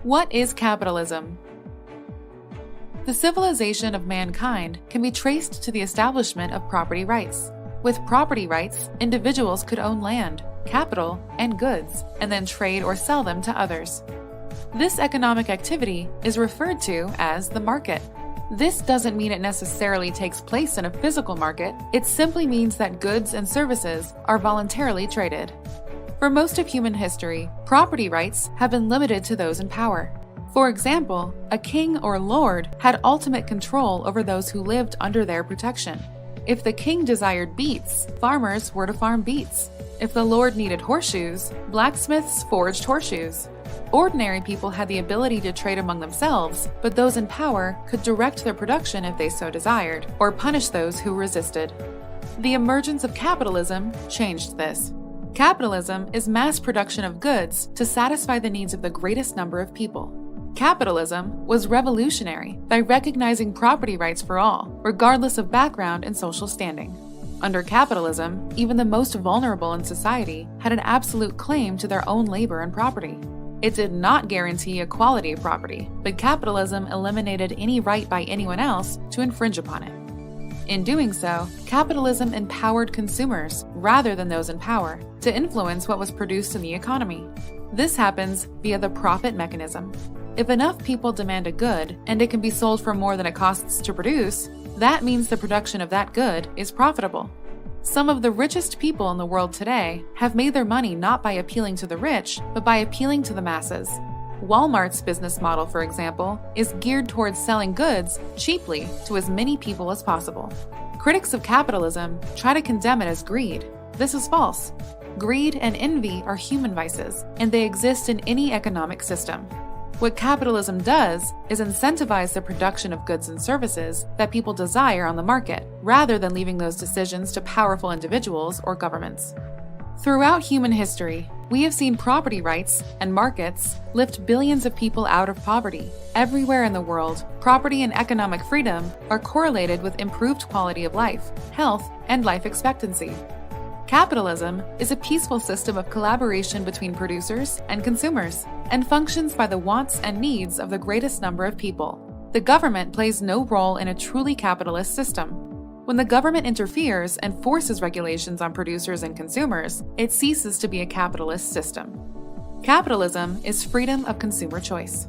What is capitalism? The civilization of mankind can be traced to the establishment of property rights. With property rights, individuals could own land, capital, and goods, and then trade or sell them to others. This economic activity is referred to as the market. This doesn't mean it necessarily takes place in a physical market, it simply means that goods and services are voluntarily traded. For most of human history, property rights have been limited to those in power. For example, a king or lord had ultimate control over those who lived under their protection. If the king desired beets, farmers were to farm beets. If the lord needed horseshoes, blacksmiths forged horseshoes. Ordinary people had the ability to trade among themselves, but those in power could direct their production if they so desired, or punish those who resisted. The emergence of capitalism changed this. Capitalism is mass production of goods to satisfy the needs of the greatest number of people. Capitalism was revolutionary by recognizing property rights for all, regardless of background and social standing. Under capitalism, even the most vulnerable in society had an absolute claim to their own labor and property. It did not guarantee equality of property, but capitalism eliminated any right by anyone else to infringe upon it. In doing so, capitalism empowered consumers, rather than those in power, to influence what was produced in the economy. This happens via the profit mechanism. If enough people demand a good, and it can be sold for more than it costs to produce, that means the production of that good is profitable. Some of the richest people in the world today have made their money not by appealing to the rich, but by appealing to the masses. Walmart's business model, for example, is geared towards selling goods cheaply to as many people as possible. Critics of capitalism try to condemn it as greed. This is false. Greed and envy are human vices, and they exist in any economic system. What capitalism does is incentivize the production of goods and services that people desire on the market, rather than leaving those decisions to powerful individuals or governments. Throughout human history, we have seen property rights and markets lift billions of people out of poverty. Everywhere in the world, property and economic freedom are correlated with improved quality of life, health, and life expectancy. Capitalism is a peaceful system of collaboration between producers and consumers, and functions by the wants and needs of the greatest number of people. The government plays no role in a truly capitalist system. When the government interferes and forces regulations on producers and consumers, it ceases to be a capitalist system. Capitalism is freedom of consumer choice.